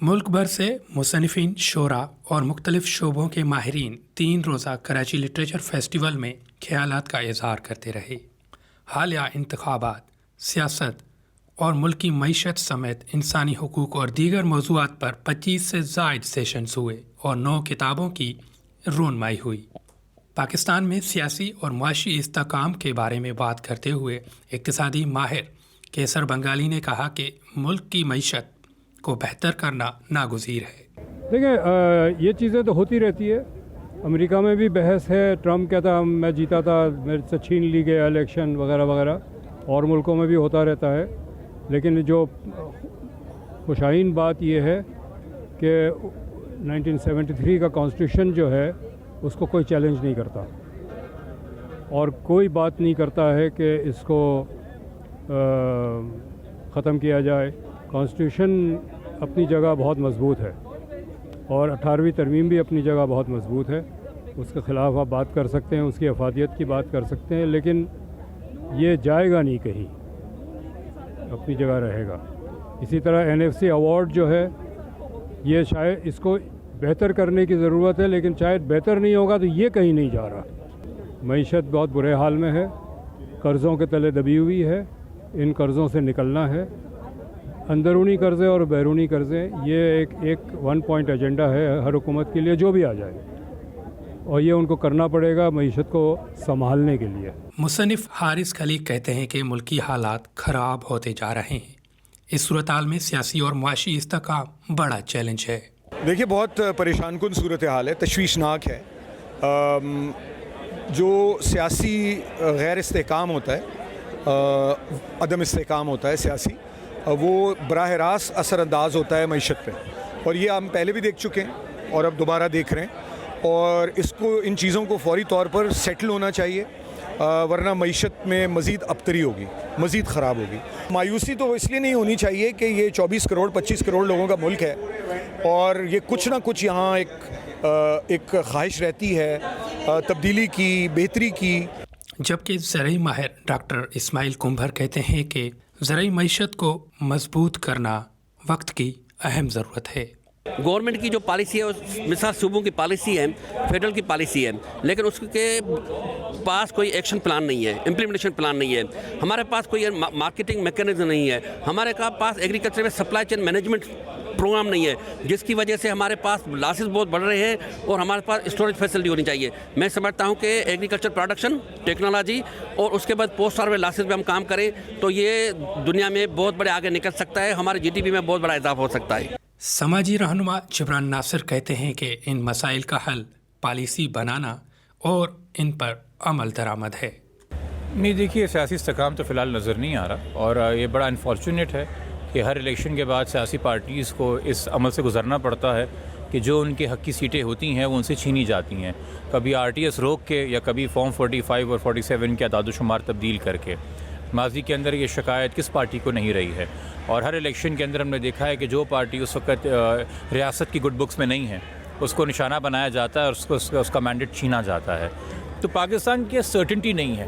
मुल्क भर से मुसन्निफ़ीन, शोरा और मुख्तलिफ शोबों के माहिरीन 3 रोज़ा कराची लिटरेचर फेस्टिवल में ख्यालात का इजहार करते रहे। हालिया इंतखाबात, सियासत और मुल्क की मईशत समेत इंसानी हुकूक और दीगर मौज़ूआत पर 25 से ज़ायद सेशंस हुए और 9 किताबों की रोनमाई हुई। पाकिस्तान में सियासी और मुआशी इस्तेहकाम के बारे में बात करते हुए इक़्तिसादी माहिर कैसर बंगाली ने कहा कि मुल्क की मईशत को बेहतर करना नागुज़ीर है। देखिए, ये चीज़ें तो होती रहती है। अमेरिका में भी बहस है, ट्रम्प कहता मैं जीता था, मेरे से छीन ली गया इलेक्शन वगैरह वगैरह, और मुल्कों में भी होता रहता है। लेकिन जो खुशाइन बात ये है कि 1973 का कॉन्स्टिट्यूशन जो है उसको कोई चैलेंज नहीं करता और कोई बात नहीं करता है कि इसको ख़त्म किया जाए। कॉन्स्टिट्यूशन अपनी जगह बहुत मजबूत है और 18वीं तरमीम भी अपनी जगह बहुत मजबूत है। उसके ख़िलाफ़ आप बात कर सकते हैं, उसकी अफादियत की बात कर सकते हैं, लेकिन ये जाएगा नहीं कहीं, अपनी जगह रहेगा। इसी तरह NFC अवार्ड जो है, ये शायद इसको बेहतर करने की ज़रूरत है, लेकिन शायद बेहतर नहीं होगा तो ये कहीं नहीं जा रहा। मईशत बहुत बुरे हाल में है, कर्ज़ों के तले दबी हुई है, इन कर्ज़ों से निकलना है। अंदरूनी कर्ज़े और बैरूनी कर्ज़े, ये एक 1 पॉइंट एजेंडा है हर हुकूमत के लिए, जो भी आ जाए, और ये उनको करना पड़ेगा मईशत को संभालने के लिए। मुसन्निफ़ हारिस खलीक कहते हैं कि मुल्की हालात ख़राब होते जा रहे हैं। इस सूरत-हाल में सियासी और मुआशी इस्तेहकाम बड़ा चैलेंज है। देखिए, बहुत परेशान कुन सूरत हाल है, तशवीशनाक है। जो सियासी गैर इस्तेहकाम होता है, अदम इस्तेहकाम होता है सियासी, वो बराह रास्त असरअंदाज होता है मईशत पे, और ये हम पहले भी देख चुके हैं और अब दोबारा देख रहे हैं। और इसको, इन चीज़ों को फौरी तौर पर सेटल होना चाहिए, वरना मईशत में मज़ीद अबतरी होगी, मज़ीद ख़राब होगी। मायूसी तो इसलिए नहीं होनी चाहिए कि ये 24 करोड़ 25 करोड़ लोगों का मुल्क है और ये कुछ ना कुछ यहाँ एक ख्वाहिश रहती है तब्दीली की, बेहतरी की। जबकि ज़रई माहिर डॉक्टर इस्माइल कुंभर कहते हैं कि ज़रई मईशत को मजबूत करना वक्त की अहम ज़रूरत है। गवर्नमेंट की जो पॉलिसी है, मिसाल सूबों की पॉलिसी है, फेडरल की पॉलिसी है, लेकिन उसके पास कोई एक्शन प्लान नहीं है, इम्प्लीमेंटेशन प्लान नहीं है। हमारे पास कोई मार्केटिंग मैकेनिज्म नहीं है, हमारे पास एग्रीकल्चर में सप्लाई चेन मैनेजमेंट प्रोग्राम नहीं है, जिसकी वजह से हमारे पास लॉसेस बहुत बढ़ रहे हैं और हमारे पास स्टोरेज फैसिलिटी होनी चाहिए। मैं समझता हूं कि एग्रीकल्चर प्रोडक्शन, टेक्नोलॉजी और उसके बाद पोस्ट हार्वेस्ट लॉसेस पे हम काम करें तो ये दुनिया में बहुत बड़े आगे निकल सकता है, हमारे GDP में बहुत बड़ा इजाफा हो सकता है। समाजी रहनुमा जबरान नासिर कहते हैं कि इन मसाइल का हल पॉलिसी बनाना और इन पर अमल दरामद है। नहीं, देखिए, सियासी इस्तेहकाम तो फ़िलहाल नज़र नहीं आ रहा और ये बड़ा अनफॉर्चुनेट है कि हर इलेक्शन के बाद सियासी पार्टीज़ को इस अमल से गुजरना पड़ता है कि जो उनके हक़ की सीटें होती हैं वो उनसे छीनी जाती हैं, कभी RTS रोक के या कभी फॉर्म 45 और 47 के अदाद-ओ-शुमार तब्दील करके। माजी के अंदर ये शिकायत किस पार्टी को नहीं रही है, और हर इलेक्शन के अंदर हमने देखा है कि जो पार्टी उस वक्त रियासत की गुड बुक्स में नहीं है उसको निशाना बनाया जाता है और उसका मैंडेट छीना जाता है। तो पाकिस्तान की सर्टेनिटी नहीं है,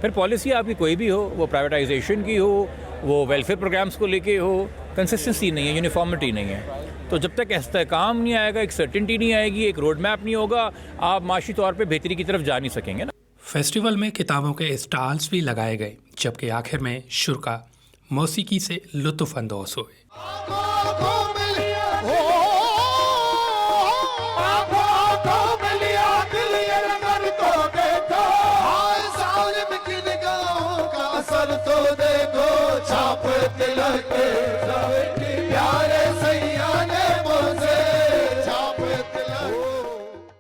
फिर पॉलिसी आपकी कोई भी हो, वो प्राइवेटाइजेशन की हो, वो वेलफेयर प्रोग्राम्स को लेके हो, कंसिस्टेंसी नहीं है, यूनिफॉर्मिटी नहीं है। तो जब तक इस्तेहकाम नहीं आएगा, एक सर्टेनिटी नहीं आएगी, एक रोड मैप नहीं होगा, आप माशी तौर पे बेहतरी की तरफ जा नहीं सकेंगे ना। फेस्टिवल में किताबों के स्टॉल्स भी लगाए गए, जबकि आखिर में शुरा मौसीकी से लुत्फ़ अंदोज़ हुए। तो देखो छाप तिलक